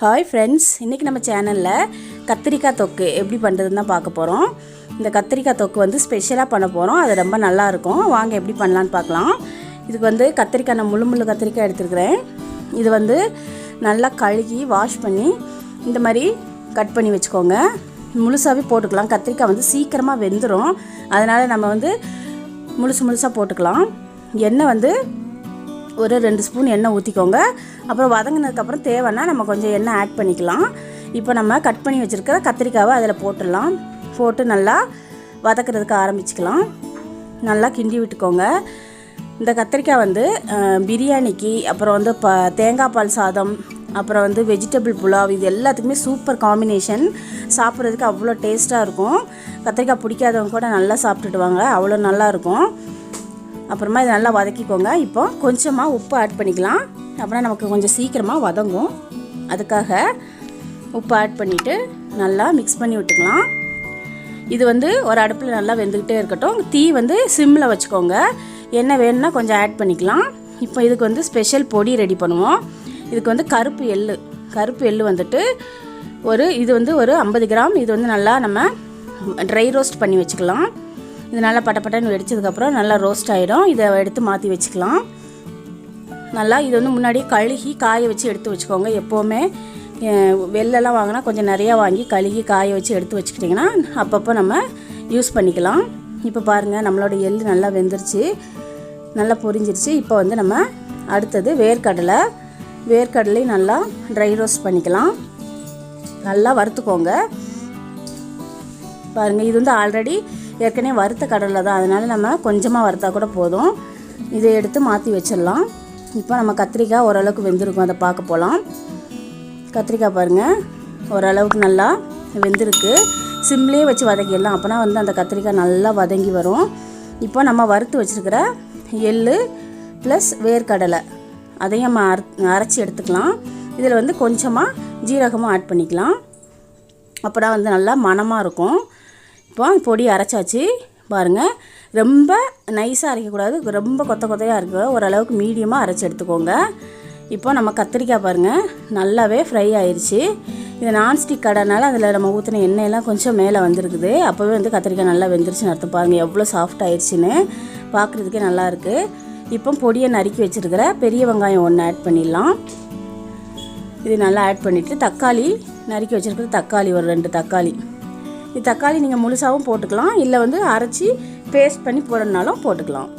Hi friends, இன்றைக்கி நம்ம சேனலில் கத்திரிக்காய் தொக்கு எப்படி பண்ணுறதுன்னு தான் பார்க்க போகிறோம். இந்த கத்திரிக்காய் தொக்கு வந்து ஸ்பெஷலாக பண்ண போகிறோம். அது ரொம்ப நல்லாயிருக்கும். வாங்க எப்படி பண்ணலான்னு பார்க்கலாம். இதுக்கு வந்து கத்திரிக்காய் நான் முள்ளு கத்திரிக்காய் எடுத்துருக்கிறேன். இது வந்து நல்லா கழுகி வாஷ் பண்ணி இந்த மாதிரி கட் பண்ணி வச்சுக்கோங்க. முழுசாகவே போட்டுக்கலாம். கத்திரிக்காய் வந்து சீக்கிரமாக வெந்துடும். அதனால் நம்ம வந்து முழுசாக போட்டுக்கலாம். எண்ணெய் வந்து ஒரு 2 ஸ்பூன் எண்ணெய் ஊற்றிக்கோங்க. அப்புறம் வதங்கினதுக்கப்புறம் தேவைன்னா நம்ம கொஞ்சம் எண்ணெய் ஆட் பண்ணிக்கலாம். இப்போ நம்ம கட் பண்ணி வச்சுருக்கிற கத்திரிக்காவை அதில் போட்டுடலாம். போட்டு நல்லா வதக்கிறதுக்கு ஆரம்பிச்சுக்கலாம். நல்லா கிண்டி விட்டுக்கோங்க. இந்த கத்திரிக்காய் வந்து பிரியாணிக்கு, அப்புறம் வந்து தேங்காய் பால் சாதம், அப்புறம் வந்து வெஜிடபிள் புலாவ், இது எல்லாத்துக்குமே சூப்பர் காம்பினேஷன். சாப்பிட்றதுக்கு அவ்வளோ டேஸ்ட்டாக இருக்கும். கத்திரிக்காய் பிடிக்காதவங்க கூட நல்லா சாப்பிட்டுடுவாங்க. அவ்வளோ நல்லாயிருக்கும். அப்புறமா இதை நல்லா வதக்கிக்கோங்க. இப்போ கொஞ்சமாக உப்பு ஆட் பண்ணிக்கலாம். அப்புறம் நமக்கு கொஞ்சம் சீக்கிரமாக வதங்கும். அதுக்காக உப்பு ஆட் பண்ணிவிட்டு நல்லா மிக்ஸ் பண்ணி விட்டுக்கலாம். இது வந்து ஒரு அடுப்பில் நல்லா வெந்துக்கிட்டே இருக்கட்டும். தீ வந்து சிம்மில் வச்சுக்கோங்க. என்ன வேணும்னா கொஞ்சம் ஆட் பண்ணிக்கலாம். இப்போ இதுக்கு வந்து ஸ்பெஷல் பொடி ரெடி பண்ணுவோம். இதுக்கு வந்து கருப்பு எள்ளு வந்துட்டு இது வந்து ஒரு 50 கிராம். இது வந்து நல்லா நம்ம ட்ரை ரோஸ்ட் பண்ணி வச்சுக்கலாம். இது நல்லா பட்டன்னு வெடிச்சதுக்கப்புறம் நல்லா ரோஸ்ட் ஆகிடும். இதை எடுத்து மாற்றி வச்சுக்கலாம். நல்லா இது வந்து முன்னாடியே கழுகி காய வச்சு எடுத்து வச்சுக்கோங்க. எப்போவுமே வெள்ளெல்லாம் வாங்கினா கொஞ்சம் நிறையா வாங்கி கழுகி காய வச்சு எடுத்து வச்சுக்கிட்டிங்கன்னா அப்பப்போ நம்ம யூஸ் பண்ணிக்கலாம். இப்போ பாருங்கள், நம்மளோட எள்ளு நல்லா வெந்துருச்சு, நல்லா பொரிஞ்சிருச்சு. இப்போ வந்து நம்ம அடுத்தது வேர்க்கடலையும் நல்லா ட்ரை ரோஸ்ட் பண்ணிக்கலாம். நல்லா வறுத்துக்கோங்க. பாருங்கள், இது வந்து ஆல்ரெடி ஏற்கனவே வறுத்த கடலை தான். அதனால் நம்ம கொஞ்சமாக வறுத்தா கூட போதும். இதை எடுத்து மாற்றி வச்சிடலாம். இப்போ நம்ம கத்திரிக்காய் ஓரளவுக்கு வெந்திருக்கும். அதை பார்க்க போகலாம். கத்திரிக்காய் பாருங்கள், ஓரளவுக்கு நல்லா வெந்திருக்கு. சிம்லேயே வச்சு வதக்கிடலாம். அப்போனா வந்து அந்த கத்திரிக்காய் நல்லா வதங்கி வரும். இப்போ நம்ம வறுத்து வச்சுருக்கிற எள்ளு ப்ளஸ் வேர்க்கடலை அதையும் நம்ம அரைச்சி எடுத்துக்கலாம். இதில் வந்து கொஞ்சமாக ஜீரகமும் ஆட் பண்ணிக்கலாம். அப்போனா வந்து நல்லா மணமாக இருக்கும். இப்போ பொடி அரைச்சாச்சு. பாருங்கள், ரொம்ப நைஸாக அரைக்கக்கூடாது, ரொம்ப கொத்தையாக இருக்க, ஓரளவுக்கு மீடியமாக அரைச்சி எடுத்துக்கோங்க. இப்போ நம்ம கத்திரிக்காய் பாருங்கள் நல்லாவே ஃப்ரை ஆயிடுச்சு. இது நான்ஸ்டிக் கடைனால அதில் நம்ம ஊற்றின எண்ணெயெல்லாம் கொஞ்சம் மேலே வந்துருக்குது. அப்போவே வந்து கத்திரிக்காய் நல்லா வெந்துருச்சுன்னு அர்த்தம். பாருங்கள் எவ்வளோ சாஃப்ட் ஆயிடுச்சுன்னு, பார்க்குறதுக்கே நல்லாயிருக்கு. இப்போ பொடியை நறுக்கி வச்சுருக்கிற பெரிய வெங்காயம் 1 ஆட் பண்ணிடலாம். இது நல்லா ஆட் பண்ணிவிட்டு தக்காளி நறுக்கி வச்சுருக்கிற தக்காளி ஒரு 2 தக்காளி. இது தக்காளி நீங்கள் முழுசாகவும் போட்டுக்கலாம், இல்லை வந்து அரைச்சி பேஸ்ட் பண்ணி போடணுனாலும் போட்டுக்கலாம்.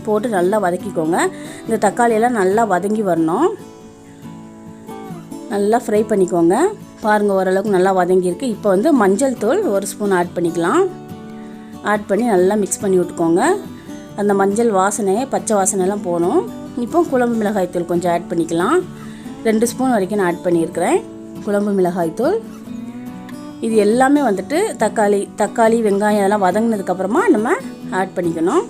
போட்டு நல்லா வதக்கிக்கோங்க. இந்த தக்காளியெல்லாம் நல்லா வதங்கி வரணும். நல்லா ஃப்ரை பண்ணிக்கோங்க. பாருங்கள், ஓரளவுக்கு நல்லா வதங்கியிருக்கு. இப்போ வந்து மஞ்சள் தூள் 1 ஸ்பூன் ஆட் பண்ணிக்கலாம். ஆட் பண்ணி நல்லா மிக்ஸ் பண்ணி விட்டுக்கோங்க. அந்த மஞ்சள் பச்சை வாசனைலாம் போகணும். இப்போ குழம்பு மிளகாய் தூள் கொஞ்சம் ஆட் பண்ணிக்கலாம். 2 ஸ்பூன் வரைக்கும் நான் ஆட் பண்ணியிருக்கிறேன் குழம்பு மிளகாய் தூள். இது எல்லாமே வந்துட்டு தக்காளி வெங்காயம் அதெல்லாம் வதங்கினதுக்கப்புறமா நம்ம ஆட் பண்ணிக்கணும்.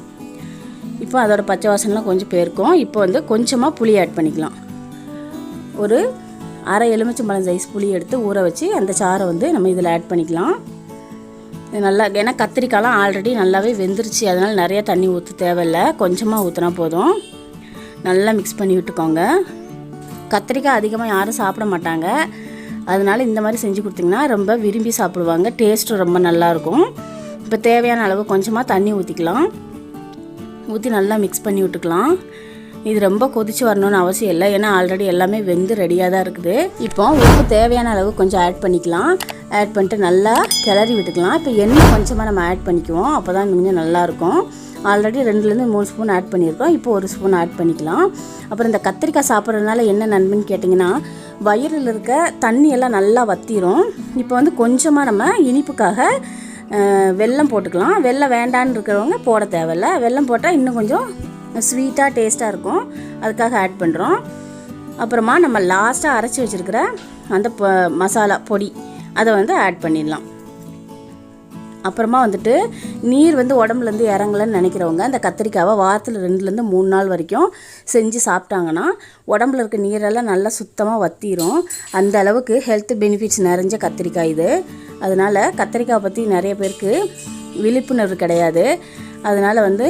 இப்போ அதோட பச்சை வாசனைலாம் கொஞ்சம் போயிருக்கும். இப்போ வந்து கொஞ்சமாக புளி ஆட் பண்ணிக்கலாம். ஒரு அரை எலுமிச்சம்பழம் சைஸ் புளி எடுத்து ஊற வச்சு அந்த சாறை வந்து நம்ம இதில் ஆட் பண்ணிக்கலாம். இது நல்லா, ஏன்னா கத்திரிக்காய்லாம் ஆல்ரெடி நல்லாவே வெந்துருச்சு. அதனால் நிறைய தண்ணி ஊற்ற தேவையில்லை, கொஞ்சமாக ஊற்றினா போதும். நல்லா மிக்ஸ் பண்ணி விட்டுக்கோங்க. கத்திரிக்காய் அதிகமாக யாரும் சாப்பிட மாட்டாங்க. அதனால் இந்த மாதிரி செஞ்சு கொடுத்திங்கன்னா ரொம்ப விரும்பி சாப்பிடுவாங்க. டேஸ்ட்டும் ரொம்ப நல்லாயிருக்கும். இப்போ தேவையான அளவு கொஞ்சமாக தண்ணி ஊற்றிக்கலாம். ஊற்றி நல்லா மிக்ஸ் பண்ணி விட்டுக்கலாம். இது ரொம்ப கொதித்து வரணும்னு அவசியம் இல்லை, ஏன்னா ஆல்ரெடி எல்லாமே வெந்து ரெடியாக தான் இருக்குது. இப்போ உப்பு தேவையான அளவு கொஞ்சம் ஆட் பண்ணிக்கலாம். ஆட் பண்ணிட்டு நல்லா கிளறி விட்டுக்கலாம். இப்போ எண்ணெய் கொஞ்சமாக நம்ம ஆட் பண்ணிக்குவோம். அப்போ தான் கொஞ்சம் நல்லாயிருக்கும். ஆல்ரெடி 2-3 ஸ்பூன் ஆட் பண்ணியிருக்கோம். இப்போ 1 ஸ்பூன் ஆட் பண்ணிக்கலாம். அப்புறம் இந்த கத்திரிக்காய் சாப்பிட்றதுனால என்ன நன்மைன்னு கேட்டிங்கன்னா, வயிறில் இருக்க தண்ணியெல்லாம் நல்லா வற்றிடும். இப்போ வந்து கொஞ்சமாக நம்ம இனிப்புக்காக வெல்லம் போட்டுக்கலாம். வெல்லம் வேண்டான்னு இருக்கிறவங்க போட தேவையில்லை. வெல்லம் போட்டால் இன்னும் கொஞ்சம் ஸ்வீட்டாக டேஸ்ட்டாக இருக்கும். அதுக்காக ஆட் பண்ணுறோம். அப்புறமா நம்ம லாஸ்ட்டாக அரைச்சி வச்சுருக்கிற அந்த மசாலா பொடி அதை வந்து ஆட் பண்ணிடலாம். அப்புறமா வந்துட்டு நீர் வந்து உடம்புலேருந்து இறங்கலன்னு நினைக்கிறவங்க அந்த கத்திரிக்காவை வாரத்தில் 2-3 நாள் வரைக்கும் செஞ்சு சாப்பிட்டாங்கன்னா உடம்புல இருக்க நீரெல்லாம் நல்லா சுத்தமாக வற்றிடும். அந்த அளவுக்கு ஹெல்த் பெனிஃபிட்ஸ் நிறைஞ்ச கத்திரிக்காய் இது. அதனால் கத்திரிக்காய் பற்றி நிறைய பேருக்கு விழிப்புணர்வு கிடையாது. அதனால் வந்து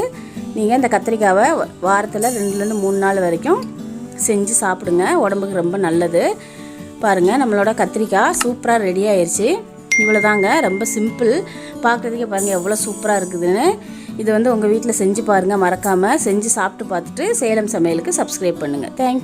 நீங்கள் இந்த கத்திரிக்காவை வாரத்தில் 2-3 நாள் வரைக்கும் செஞ்சு சாப்பிடுங்க. உடம்புக்கு ரொம்ப நல்லது. பாருங்கள் நம்மளோட கத்திரிக்காய் சூப்பராக ரெடி ஆயிடுச்சு. இவ்வளோ தாங்க, ரொம்ப சிம்பிள். பார்க்குறதுக்கே பாருங்கள் எவ்வளோ சூப்பராக இருக்குதுன்னு. இது வந்து உங்கள் வீட்டில் செஞ்சு பாருங்கள், மறக்காமல் செஞ்சு சாப்பிட்டு பார்த்துட்டு சேலம் சமையலுக்கு சப்ஸ்கிரைப் பண்ணுங்கள். தேங்க்யூ.